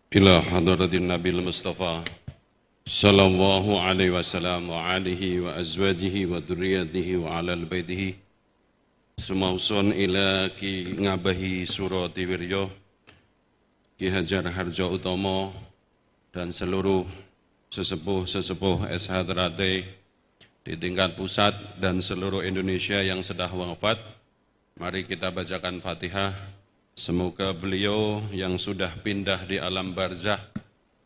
إلى حضرة النبي المصطفى صلى الله عليه وسلم وآله وأزواجه وذريته وعلى بيته Sumausun ila Ki Ngabahi Surati Wiryo, Ki Hajar Harjo Utomo, dan seluruh sesepuh-sesepuh SH Ternate di tingkat pusat dan seluruh Indonesia yang sudah wafat. Mari kita bacakan Fatihah. Semoga beliau yang sudah pindah di alam barzah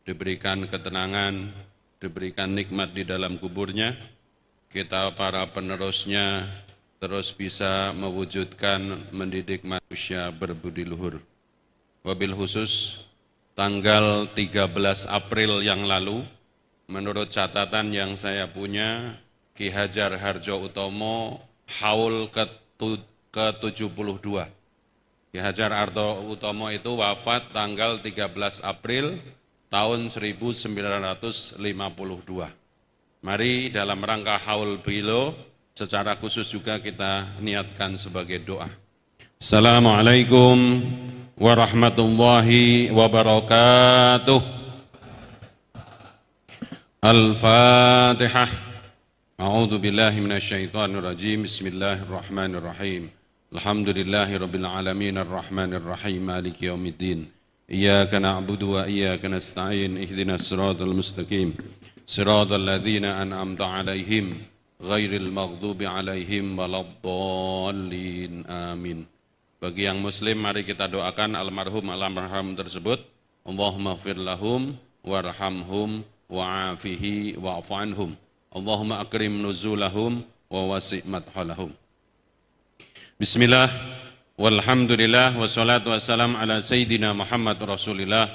diberikan ketenangan, diberikan nikmat di dalam kuburnya. Kita para penerusnya terus bisa mewujudkan mendidik manusia berbudi luhur. Wabil khusus tanggal 13 April yang lalu, menurut catatan yang saya punya, Ki Hajar Harjo Utomo haul ke-72. Ki Hajar Harjo Utomo itu wafat tanggal 13 April tahun 1952. Mari dalam rangka haul beliau, secara khusus juga kita niatkan sebagai doa. Assalamualaikum warahmatullahi wabarakatuh. Al-Fatihah. A'udzu billahi minasyaitonir rajim. Bismillahirrahmanirrahim. Alhamdulillahi rabbil alamin arrahmanir rahim maliki yaumiddin. Iyyaka na'budu wa iyyaka nasta'in. Ihdinas siratal mustaqim. Siratal ladzina an'amta 'alaihim ghairil maghdubi 'alaihim waladdallin. Amin. Bagi yang muslim, mari kita doakan almarhum tersebut. Allahumma ighfir lahum warhamhum wa'afihi wa'fu anhum. Allahumma akrim nuzulahum wa wasi' madhalahum. Bismillah, walhamdulillah, wassalatu wassalam ala sayyidina Muhammad Rasulillah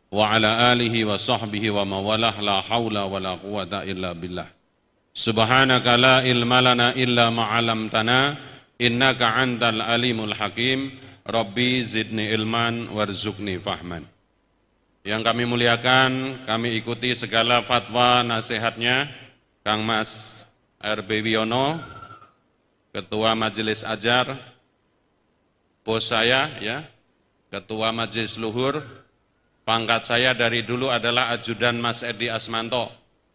wa ala alihi wa sahbihi wa mawalah, la hawla wa la quwata illa billah. Subhanaka la ilma lana illa ma'alamtana, innaka antal alimul hakim, Rabbi zidni ilman warzuqni fahman. Yang kami muliakan, kami ikuti segala fatwa nasihatnya Kang Mas R.B. Wiono, Ketua Majelis Ajar, bos saya, ya, Ketua Majelis Luhur. Pangkat saya dari dulu adalah ajudan Mas Edi Asmanto.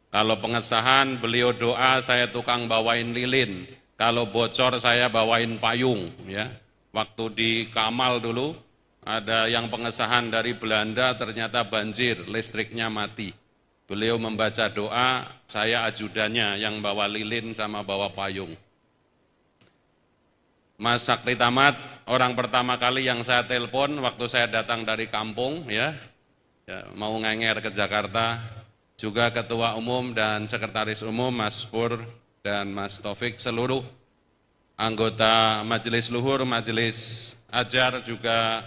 Kalau pengesahan beliau doa, saya tukang bawain lilin. Kalau bocor saya bawain payung, ya. Waktu di Kamal dulu ada yang pengesahan dari Belanda, ternyata banjir, listriknya mati. Beliau membaca doa, saya ajudannya yang bawa lilin sama bawa payung. Mas Sakti Tamat, orang pertama kali yang saya telepon waktu saya datang dari kampung, ya mau ngenger ke Jakarta. Juga Ketua Umum dan Sekretaris Umum Mas Pur dan Mas Taufik, seluruh anggota Majelis Luhur, Majelis Ajar, juga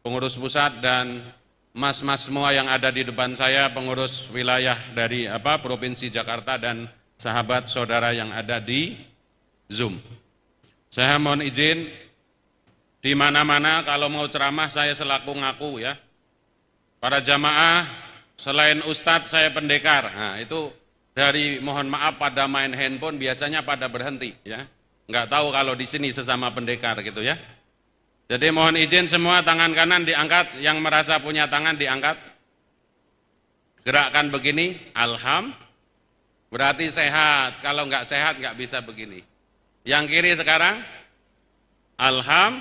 pengurus pusat dan mas-mas semua yang ada di depan saya, pengurus wilayah dari Provinsi Jakarta dan sahabat saudara yang ada di Zoom. Saya mohon izin, di mana-mana kalau mau ceramah saya selaku ngaku, ya. Para jamaah, selain Ustadz saya pendekar. Nah, itu dari mohon maaf pada main handphone biasanya pada berhenti, ya. Nggak tahu kalau di sini sesama pendekar gitu, ya. Jadi mohon izin semua, tangan kanan diangkat, yang merasa punya tangan diangkat. Gerakkan begini, alham, berarti sehat. Kalau nggak sehat nggak bisa begini. Yang kiri sekarang, alham.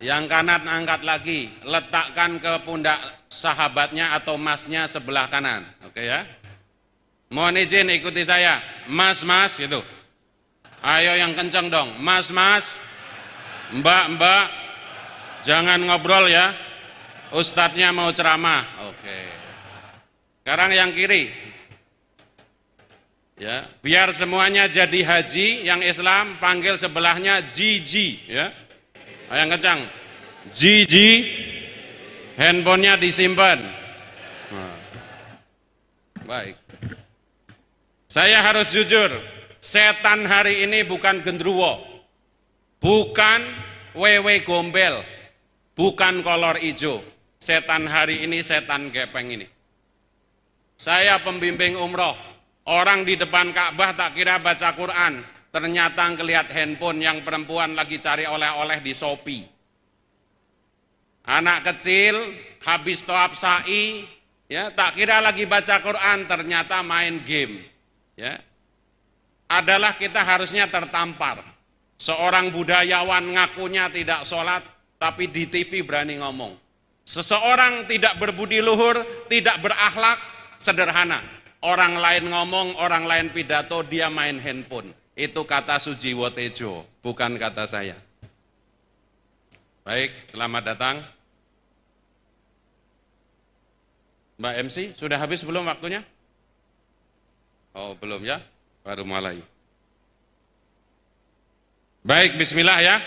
Yang kanan angkat lagi, letakkan ke pundak sahabatnya atau masnya sebelah kanan, oke, ya. Mohon izin ikuti saya, mas-mas gitu. Ayo yang kenceng dong, mas-mas, mbak-mbak, jangan ngobrol, ya. Ustadznya mau ceramah, oke. Sekarang yang kiri, ya, biar semuanya jadi haji. Yang Islam panggil sebelahnya Jiji, ya. Yang kencang, Jiji, handphonenya disimpan. Baik. Saya harus jujur, setan hari ini bukan gendruwo, bukan wewe gombel, bukan kolor ijo. Setan hari ini setan gepeng ini. Saya pembimbing umroh, orang di depan Ka'bah tak kira baca Quran, ternyata ngelihat handphone yang perempuan lagi cari oleh-oleh di Shopee. Anak kecil habis toab sa'i, ya tak kira lagi baca Quran, ternyata main game. Ya, adalah kita harusnya tertampar. Seorang budayawan ngakunya tidak sholat, tapi di TV berani ngomong. Seseorang tidak berbudi luhur, tidak berakhlak, sederhana. Orang lain ngomong, orang lain pidato, dia main handphone. Itu kata Sujiwo Tejo, bukan kata saya. Baik, selamat datang. Mbak MC, sudah habis belum waktunya? Oh, belum ya? Baru mulai. Baik, bismillah ya.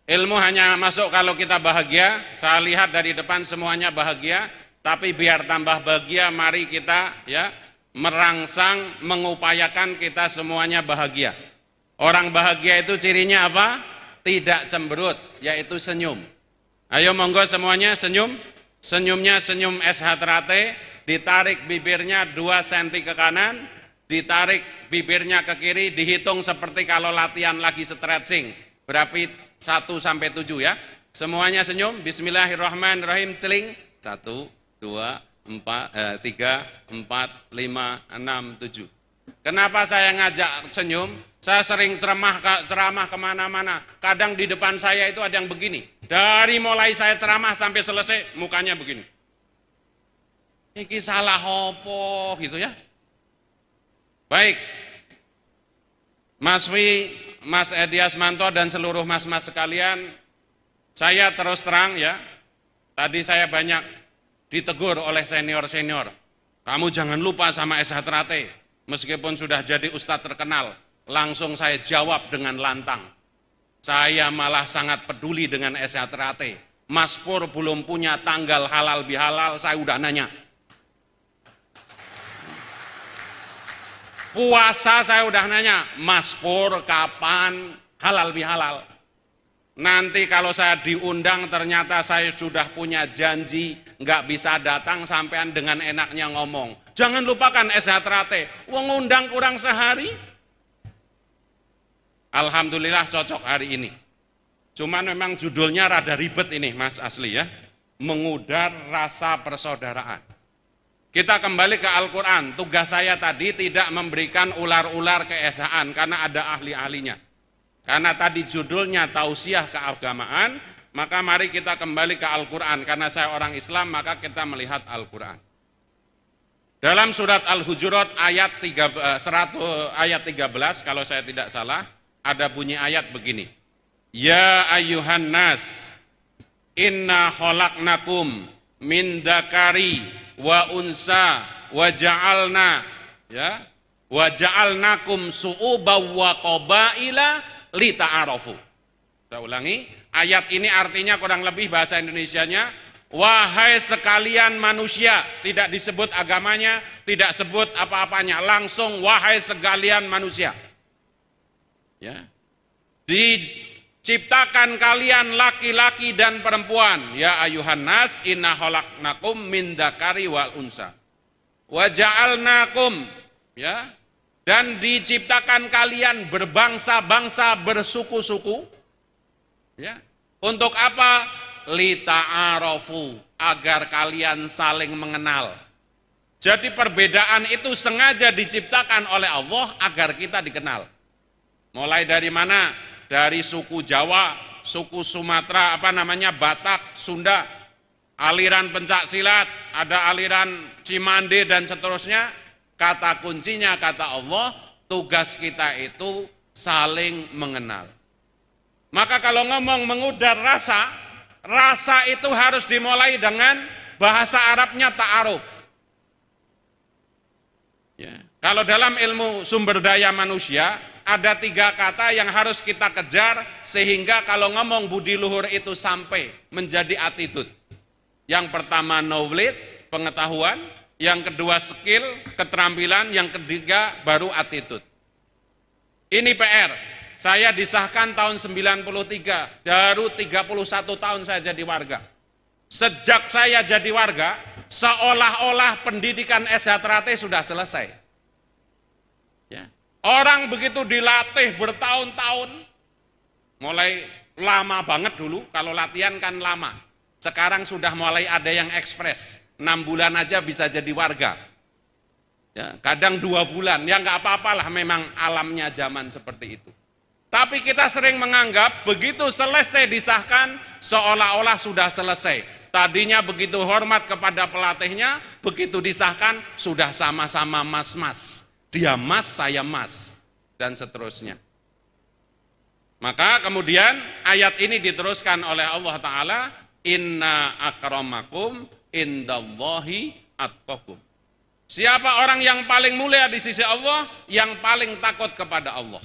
Ilmu hanya masuk kalau kita bahagia. Saya lihat dari depan semuanya bahagia, tapi biar tambah bahagia, mari kita ya merangsang, mengupayakan kita semuanya bahagia. Orang bahagia itu cirinya apa? Tidak cemberut, yaitu senyum. Ayo monggo semuanya senyum. Senyumnya senyum SH Terate, ditarik bibirnya 2 cm ke kanan, ditarik bibirnya ke kiri, dihitung seperti kalau latihan lagi stretching. Berarti 1 sampai 7 ya. Semuanya senyum. Bismillahirrahmanirrahim. Celing. 1, 2, 3, 4, 5, 6, 7. Kenapa saya ngajak senyum? Saya sering ceramah kemana-mana. Kadang di depan saya itu ada yang begini. Dari mulai saya ceramah sampai selesai, mukanya begini. Iki salah opo gitu ya. Baik. Mas Wi, Mas Edi Asmanto dan seluruh mas-mas sekalian, saya terus terang ya, tadi saya banyak ditegur oleh senior-senior. Kamu jangan lupa sama SH Terate, meskipun sudah jadi ustadz terkenal, langsung saya jawab dengan lantang. Saya malah sangat peduli dengan SH Terate. Mas Pur belum punya tanggal halal bihalal, saya udah nanya. Puasa saya udah nanya, Mas Pur kapan halal bihalal? Nanti kalau saya diundang ternyata saya sudah punya janji, nggak bisa datang sampean dengan enaknya ngomong. Jangan lupakan SH Terate, wong undang kurang sehari. Alhamdulillah cocok hari ini. Cuman memang judulnya rada ribet ini Mas Asli ya, mengudar rasa persaudaraan. Kita kembali ke Al-Quran. Tugas saya tadi tidak memberikan ular-ular keesaan karena ada ahli-ahlinya. Karena tadi judulnya tausiah keagamaan, maka mari kita kembali ke Al-Quran. Karena saya orang Islam, maka kita melihat Al-Quran. Dalam surat Al-Hujurat ayat 13, kalau saya tidak salah, ada bunyi ayat begini. Ya ayyuhan nas, inna khalaqnakum min dzakari wa unsa wa ja'alna ya wa ja'alnakum su'uban wa qabaila lita'arafu. Saya ulangi, ayat ini artinya kurang lebih bahasa Indonesianya, wahai sekalian manusia, tidak disebut agamanya, tidak sebut apa-apanya, langsung wahai sekalian manusia. Ya. Diciptakan kalian laki-laki dan perempuan. Ya ayuhan nas inna khalaqnakum min dzakari wal unsa. Wa ja'alnakum ya, dan diciptakan kalian berbangsa-bangsa, bersuku-suku. Ya. Untuk apa? Lita'arafu, agar kalian saling mengenal. Jadi perbedaan itu sengaja diciptakan oleh Allah agar kita dikenal. Mulai dari mana? Dari suku Jawa, suku Sumatera, Batak, Sunda, aliran pencak silat, ada aliran Cimande dan seterusnya. Kata kuncinya kata Allah, tugas kita itu saling mengenal. Maka kalau ngomong mengudar rasa, rasa itu harus dimulai dengan bahasa Arabnya ta'aruf. Ya. Kalau dalam ilmu sumber daya manusia, ada 3 kata yang harus kita kejar sehingga kalau ngomong budi luhur itu sampai menjadi attitude. Yang pertama knowledge, pengetahuan, yang kedua skill, keterampilan, yang ketiga baru attitude. Ini PR. Saya disahkan tahun 93, baru 31 tahun saya jadi warga. Sejak saya jadi warga, seolah-olah pendidikan SH Terate sudah selesai. Ya. Orang begitu dilatih bertahun-tahun, mulai lama banget dulu, kalau latihan kan lama. Sekarang sudah mulai ada yang ekspres, 6 bulan aja bisa jadi warga. Ya, kadang 2 bulan, ya nggak apa-apalah, memang alamnya zaman seperti itu. Tapi kita sering menganggap begitu selesai disahkan seolah-olah sudah selesai. Tadinya begitu hormat kepada pelatihnya, begitu disahkan sudah sama-sama mas-mas. Dia mas, saya mas, dan seterusnya. Maka kemudian ayat ini diteruskan oleh Allah Ta'ala, inna akramakum indallahi atqakum. Siapa orang yang paling mulia di sisi Allah? Yang paling takut kepada Allah.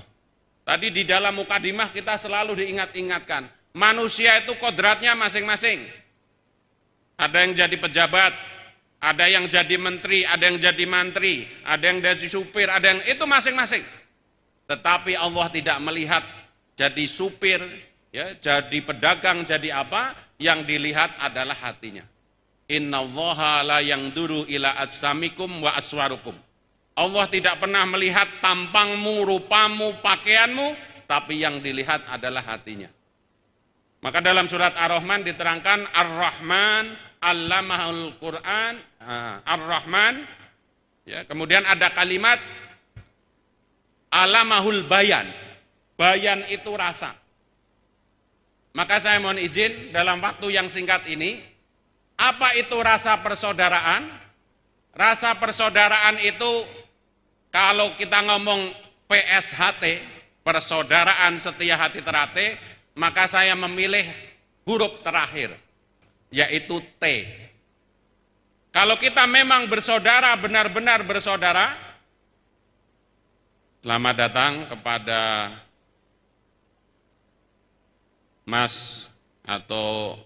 Tadi di dalam mukadimah kita selalu diingat-ingatkan, manusia itu kodratnya masing-masing. Ada yang jadi pejabat, ada yang jadi menteri, ada yang jadi mantri, ada yang jadi supir, ada yang itu masing-masing. Tetapi Allah tidak melihat jadi supir, ya, jadi pedagang, jadi apa? Yang dilihat adalah hatinya. Innallaha la yanduru ila ajsamikum wa aswarukum. Allah tidak pernah melihat tampangmu, rupamu, pakaianmu, tapi yang dilihat adalah hatinya. Maka dalam surat Ar-Rahman diterangkan Ar-Rahman allamahul Quran, Ar-Rahman, ya, kemudian ada kalimat alamahul bayan. Bayan itu rasa. Maka saya mohon izin dalam waktu yang singkat ini, apa itu rasa persaudaraan? Rasa persaudaraan itu kalau kita ngomong PSHT, persaudaraan setia hati terate, maka saya memilih huruf terakhir, yaitu T. Kalau kita memang bersaudara, benar-benar bersaudara, selamat datang kepada Mas atau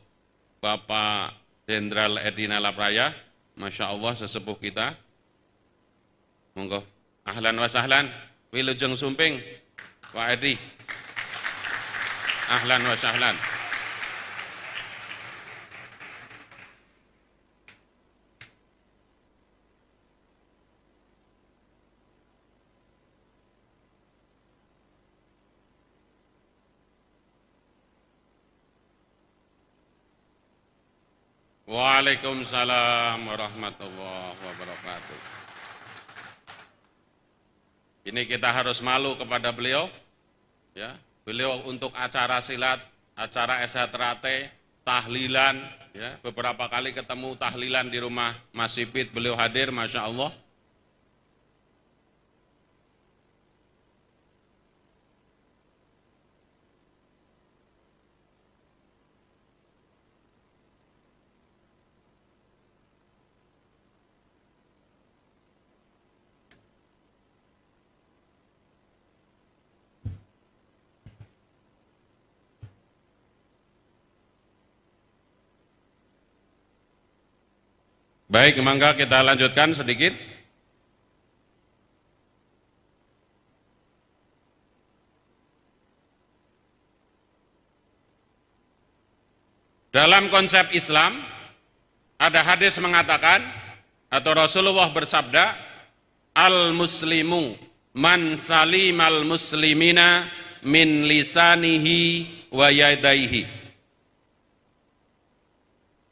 Bapak Jenderal Edi Nalapraya, Masya Allah sesepuh kita. Monggo, ahlan wa sahlan, Wilujeng Sumping, Pak Edi. Ahlan wa sahlan. Waalaikumsalam warahmatullahi wabarakatuh. Ini kita harus malu kepada beliau, ya. Beliau untuk acara silat, acara SH tahlilan, ya, beberapa kali ketemu tahlilan di rumah Mas Sipit, beliau hadir, Masya Allah. Baik, mangga kita lanjutkan sedikit. Dalam konsep Islam, ada hadis mengatakan, atau Rasulullah bersabda, al-muslimu man salimal muslimina min lisanihi wa yadaihi.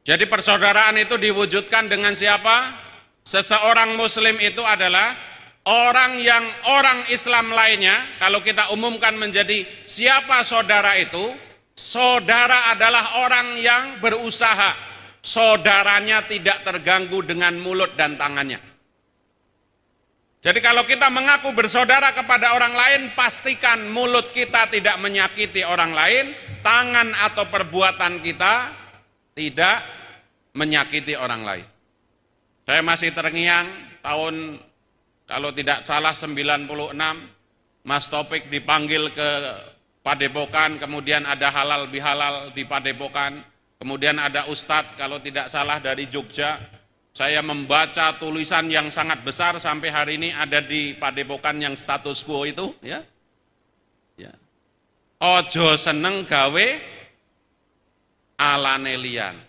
Jadi persaudaraan itu diwujudkan dengan siapa? Seseorang muslim itu adalah orang yang orang Islam lainnya, kalau kita umumkan menjadi siapa saudara itu, saudara adalah orang yang berusaha, saudaranya tidak terganggu dengan mulut dan tangannya. Jadi kalau kita mengaku bersaudara kepada orang lain, pastikan mulut kita tidak menyakiti orang lain, tangan atau perbuatan kita tidak menyakiti orang lain. Saya masih terngiang tahun, kalau tidak salah 96, Mas Topik dipanggil ke Padepokan, kemudian ada halal bihalal di Padepokan, kemudian ada Ustadz kalau tidak salah dari Jogja. Saya membaca tulisan yang sangat besar sampai hari ini ada di Padepokan yang status quo itu, ya. Ya. Ojo seneng gawe alane liyan.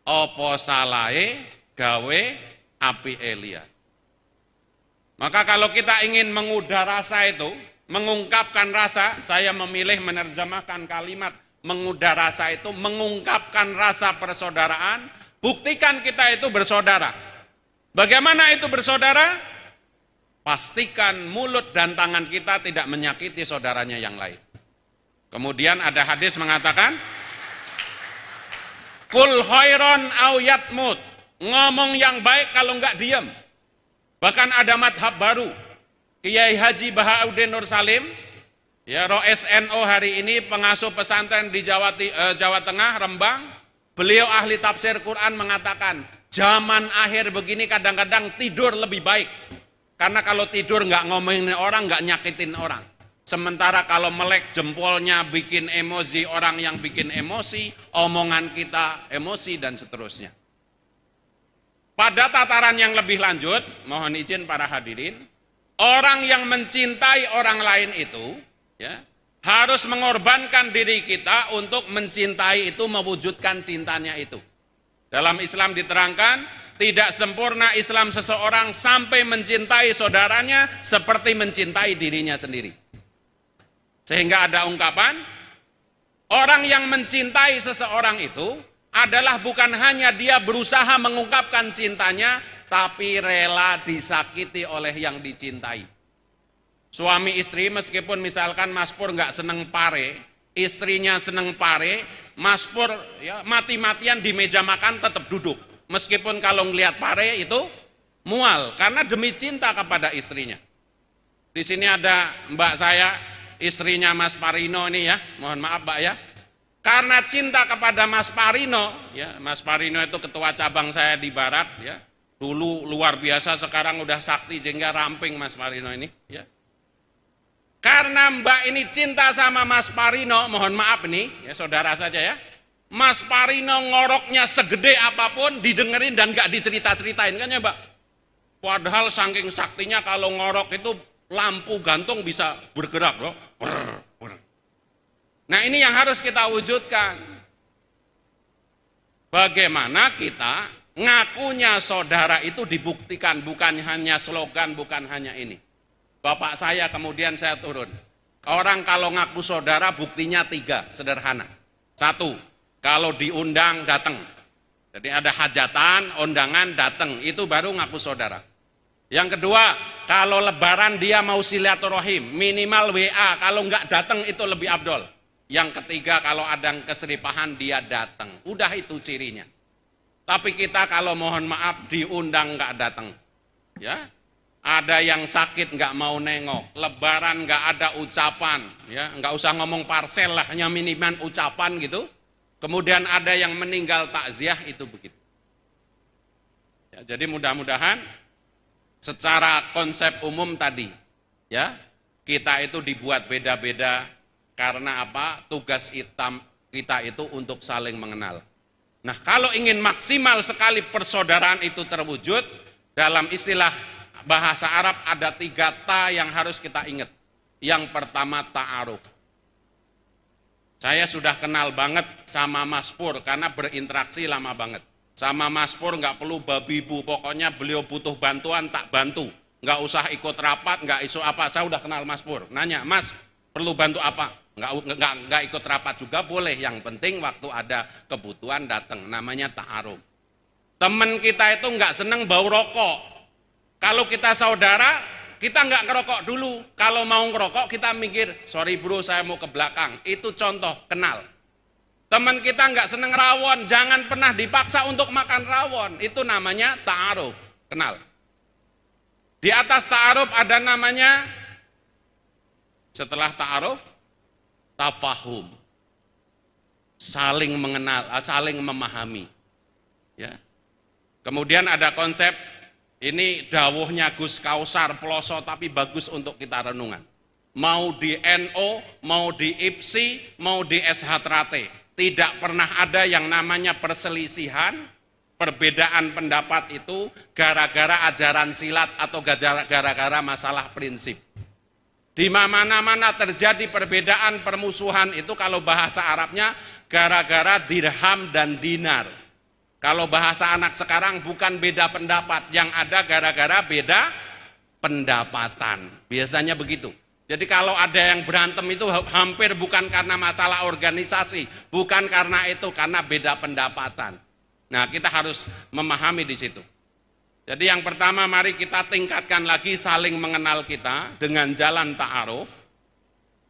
Opo salahe gawe api liyan. Maka kalau kita ingin mengudara rasa itu, mengungkapkan rasa, saya memilih menerjemahkan kalimat mengudar rasa itu, mengungkapkan rasa persaudaraan, buktikan kita itu bersaudara. Bagaimana itu bersaudara? Pastikan mulut dan tangan kita tidak menyakiti saudaranya yang lain. Kemudian ada hadis mengatakan, Kul khairon au yatmut, ngomong yang baik kalau enggak diam. Bahkan ada madhab baru, Kiai Haji Bahauddin Nur Salim, ya Rois NU hari ini, pengasuh pesantren di Jawa Tengah, Rembang, beliau ahli tafsir Quran mengatakan, zaman akhir begini kadang-kadang tidur lebih baik. Karena kalau tidur nggak ngomongin orang, nggak nyakitin orang. Sementara kalau melek jempolnya bikin emosi, orang yang bikin emosi, omongan kita emosi dan seterusnya. Pada tataran yang lebih lanjut, mohon izin para hadirin, orang yang mencintai orang lain itu, ya, harus mengorbankan diri kita untuk mencintai itu, mewujudkan cintanya itu. Dalam Islam diterangkan, tidak sempurna Islam seseorang sampai mencintai saudaranya seperti mencintai dirinya sendiri. Sehingga ada ungkapan, orang yang mencintai seseorang itu adalah bukan hanya dia berusaha mengungkapkan cintanya, tapi rela disakiti oleh yang dicintai. Suami istri meskipun misalkan Mas Pur nggak seneng pare, istrinya seneng pare, Mas Pur ya, mati-matian di meja makan tetap duduk. Meskipun kalau ngelihat pare itu mual, karena demi cinta kepada istrinya. Di sini ada mbak saya, istrinya Mas Parino ini ya, mohon maaf mbak ya. Karena cinta kepada Mas Parino, ya Mas Parino itu ketua cabang saya di Barat, ya. Dulu luar biasa, sekarang udah sakti jengga ramping Mas Parino ini, ya. Karena mbak ini cinta sama Mas Parino, mohon maaf nih, ya saudara saja ya. Mas Parino ngoroknya segede apapun didengerin dan gak dicerita-ceritain kan ya mbak. Padahal saking saktinya kalau ngorok itu lampu gantung bisa bergerak loh. Nah ini yang harus kita wujudkan. Bagaimana kita ngakunya saudara itu dibuktikan, bukan hanya slogan, bukan hanya ini. Bapak saya kemudian saya turun. Orang kalau ngaku saudara buktinya 3, sederhana. 1, kalau diundang datang. Jadi ada hajatan, undangan datang, itu baru ngaku saudara. Yang kedua, kalau lebaran dia mau silaturahim, minimal WA, kalau enggak datang itu lebih abdol. Yang ketiga, kalau ada keseripahan dia datang. Udah itu cirinya. Tapi kita kalau mohon maaf diundang enggak datang. Ya. Ada yang sakit enggak mau nengok, lebaran enggak ada ucapan, ya, enggak usah ngomong parsel lah, hanya minimal ucapan gitu. Kemudian ada yang meninggal takziah, itu begitu. Ya, jadi mudah-mudahan secara konsep umum tadi, ya kita itu dibuat beda-beda karena apa? Tugas kita itu untuk saling mengenal. Nah kalau ingin maksimal sekali persaudaraan itu terwujud, dalam istilah bahasa Arab ada 3 ta yang harus kita ingat. Yang pertama ta'aruf. Saya sudah kenal banget sama Mas Pur karena berinteraksi lama banget. Sama Mas Pur nggak perlu babi bu, pokoknya beliau butuh bantuan tak bantu. Nggak usah ikut rapat, nggak isu apa, saya udah kenal Mas Pur. Nanya, Mas perlu bantu apa? Nggak ikut rapat juga boleh, yang penting waktu ada kebutuhan datang, namanya ta'aruf. Temen kita itu nggak seneng bau rokok. Kalau kita saudara, kita nggak ngerokok dulu. Kalau mau ngerokok kita mikir, sorry bro saya mau ke belakang. Itu contoh, kenal. Teman kita nggak seneng rawon, jangan pernah dipaksa untuk makan rawon. Itu namanya ta'aruf, kenal. Di atas ta'aruf ada namanya, setelah ta'aruf, tafahum. Saling mengenal, saling memahami. Ya. Kemudian ada konsep, ini dawuhnya Gus Kausar Ploso tapi bagus untuk kita renungan. Mau di NO, mau di IPSI, mau di SH Trate, tidak pernah ada yang namanya perselisihan, perbedaan pendapat itu gara-gara ajaran silat atau gara-gara masalah prinsip. Di mana-mana terjadi perbedaan permusuhan itu kalau bahasa Arabnya gara-gara dirham dan dinar. Kalau bahasa anak sekarang bukan beda pendapat, yang ada gara-gara beda pendapatan. Biasanya begitu. Jadi kalau ada yang berantem itu hampir bukan karena masalah organisasi, bukan karena itu, karena beda pendapatan. Nah, kita harus memahami di situ. Jadi yang pertama, mari kita tingkatkan lagi saling mengenal kita dengan jalan ta'aruf.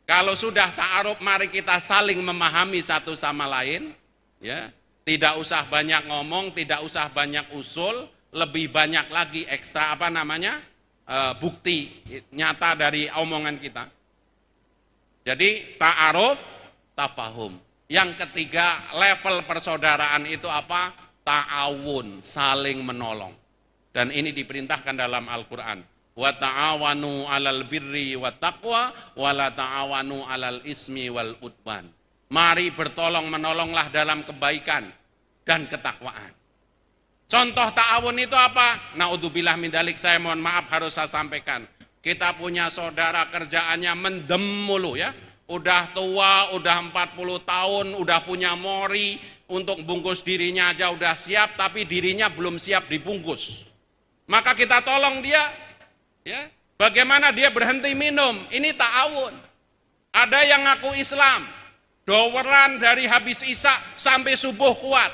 Kalau sudah ta'aruf, mari kita saling memahami satu sama lain, ya. Tidak usah banyak ngomong, tidak usah banyak usul, lebih banyak lagi ekstra bukti nyata dari omongan kita. Jadi ta'aruf, tafahum. Yang ketiga, level persaudaraan itu apa? Ta'awun, saling menolong. Dan ini diperintahkan dalam Al-Quran. Wa ta'awanu 'alal birri wa taqwa wa la ta'awanu 'alal ismi wal udwan. Mari bertolong menolonglah dalam kebaikan dan ketakwaan. Contoh ta'awun itu apa? Naudzubillah min dzalik, saya mohon maaf harus saya sampaikan. Kita punya saudara kerjaannya mendem mulu ya. Udah tua, udah 40 tahun, udah punya mori, untuk bungkus dirinya aja udah siap, tapi dirinya belum siap dibungkus. Maka kita tolong dia, ya. Bagaimana dia berhenti minum? Ini ta'awun. Ada yang ngaku Islam, doweran dari habis isya sampai subuh kuat,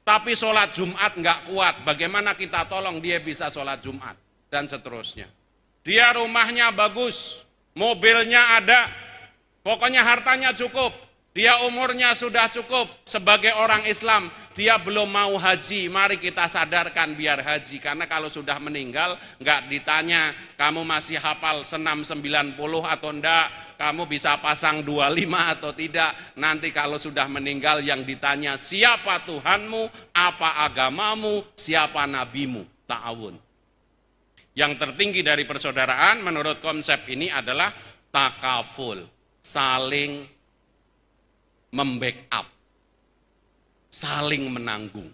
tapi sholat Jumat nggak kuat. Bagaimana kita tolong dia bisa sholat Jumat dan seterusnya. Dia rumahnya bagus, mobilnya ada, pokoknya hartanya cukup. Dia umurnya sudah cukup sebagai orang Islam, dia belum mau haji. Mari kita sadarkan biar haji, karena kalau sudah meninggal nggak ditanya kamu masih hafal senam 90 atau enggak, kamu bisa pasang 25 atau tidak. Nanti kalau sudah meninggal yang ditanya siapa Tuhanmu, apa agamamu, siapa nabimu. Ta'awun. Yang tertinggi dari persaudaraan menurut konsep ini adalah takaful, saling membackup, saling menanggung.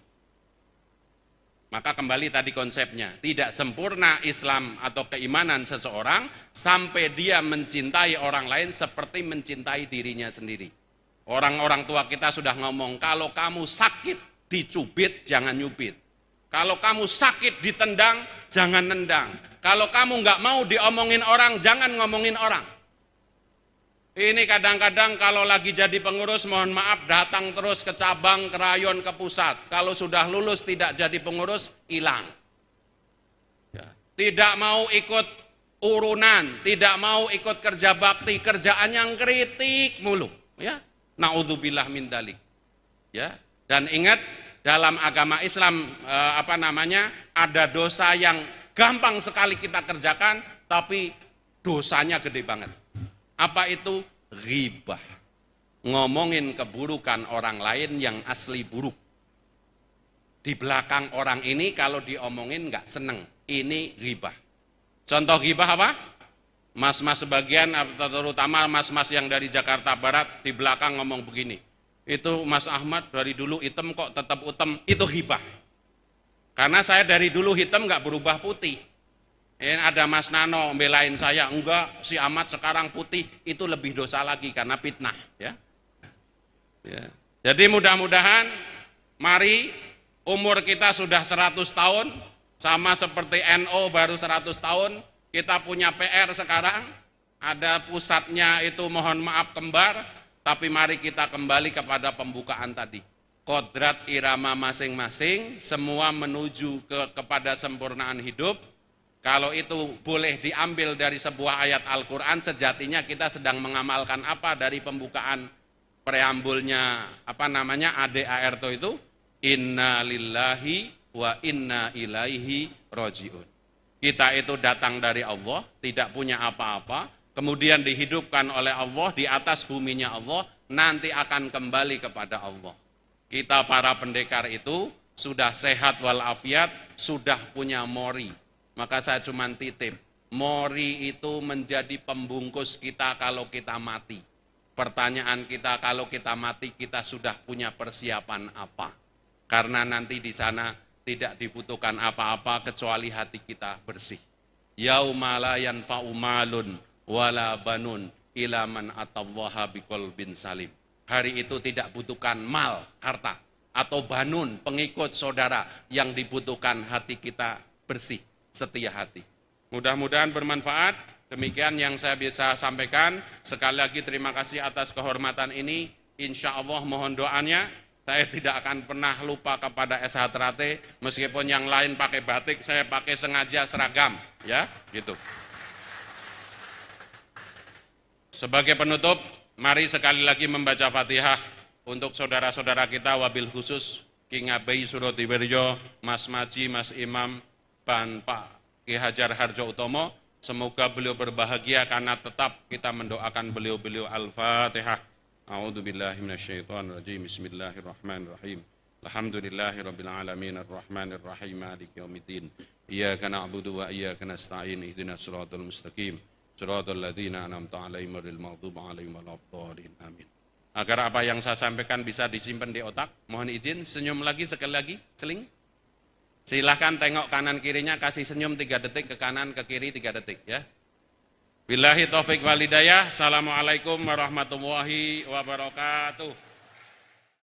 Maka kembali tadi konsepnya, tidak sempurna Islam atau keimanan seseorang sampai dia mencintai orang lain seperti mencintai dirinya sendiri. Orang-orang tua kita sudah ngomong, kalau kamu sakit dicubit, jangan nyubit. Kalau kamu sakit ditendang, jangan nendang. Kalau kamu nggak mau diomongin orang, jangan ngomongin orang. Ini kadang-kadang kalau lagi jadi pengurus, mohon maaf, datang terus ke cabang, ke rayon, ke pusat. Kalau sudah lulus tidak jadi pengurus, hilang. Ya. Tidak mau ikut urunan, tidak mau ikut kerja bakti, kerjaan yang kritik mulu. Ya. Naudzubillah min dzalik. Ya. Dan ingat, dalam agama Islam ada dosa yang gampang sekali kita kerjakan, tapi dosanya gede banget. Apa itu? Ghibah. Ngomongin keburukan orang lain yang asli buruk. Di belakang orang ini kalau diomongin nggak seneng. Ini ghibah. Contoh ghibah apa? Mas-mas sebagian, terutama mas-mas yang dari Jakarta Barat, di belakang ngomong begini. Itu Mas Ahmad dari dulu hitam kok tetap hitam. Itu ghibah. Karena saya dari dulu hitam nggak berubah putih. Ada Mas Nano belain saya, enggak, si Ahmad sekarang putih, itu lebih dosa lagi karena fitnah. Ya. Jadi mudah-mudahan, mari umur kita sudah 100 tahun, sama seperti NO baru 100 tahun, kita punya PR sekarang, ada pusatnya itu mohon maaf kembar, tapi mari kita kembali kepada pembukaan tadi. Kodrat irama masing-masing, semua menuju kepada sempurnaan hidup. Kalau itu boleh diambil dari sebuah ayat Al-Quran, sejatinya kita sedang mengamalkan apa dari pembukaan preambulnya ADART itu? Inna lillahi wa inna ilaihi roji'un. Kita itu datang dari Allah, tidak punya apa-apa, kemudian dihidupkan oleh Allah di atas buminya Allah, nanti akan kembali kepada Allah. Kita para pendekar itu sudah sehat walafiat, sudah punya mori. Maka saya cuma titip, mori itu menjadi pembungkus kita kalau kita mati. Pertanyaan kita, kalau kita mati, kita sudah punya persiapan apa? Karena nanti di sana tidak dibutuhkan apa-apa kecuali hati kita bersih. Yauma la yanfa'u malun wala banun ila man atallaha biqalbin salim. Hari itu tidak butuhkan mal, harta, atau banun, pengikut saudara, yang dibutuhkan hati kita bersih. Setia hati. Mudah-mudahan bermanfaat. Demikian yang saya bisa sampaikan. Sekali lagi terima kasih atas kehormatan ini. Insya Allah mohon doanya. Saya tidak akan pernah lupa kepada SH Trate, meskipun yang lain pakai batik, saya pakai sengaja seragam, ya, gitu. Sebagai penutup, mari sekali lagi membaca Fatihah untuk saudara-saudara kita, wabil khusus King Abai Surodiwiryo, Mas Maji, Mas Imam, dan Pak Ki Hajar Harjo Utomo. Semoga beliau berbahagia karena tetap kita mendoakan beliau-beliau. Al-Fatihah. A'udzubillahi minasyaitonirrajim. Bismillahirrahmanirrahim. Alhamdulillahirabbil alamin arrahmanir rahim maliki yaumiddin. Iyyaka na'budu wa iyyaka nasta'in. Ihdinas siratal mustaqim. Shiratal ladzina an'amta 'alaihim ghairil maghdubi 'alaihim waladdallin. Amin. Agar apa yang saya sampaikan bisa disimpan di otak, mohon izin senyum lagi sekali lagi, seling. Silahkan tengok kanan kirinya, kasih senyum 3 detik, ke kanan ke kiri 3 detik ya. Billahi taufik walhidayah. Assalamualaikum warahmatullahi wabarakatuh.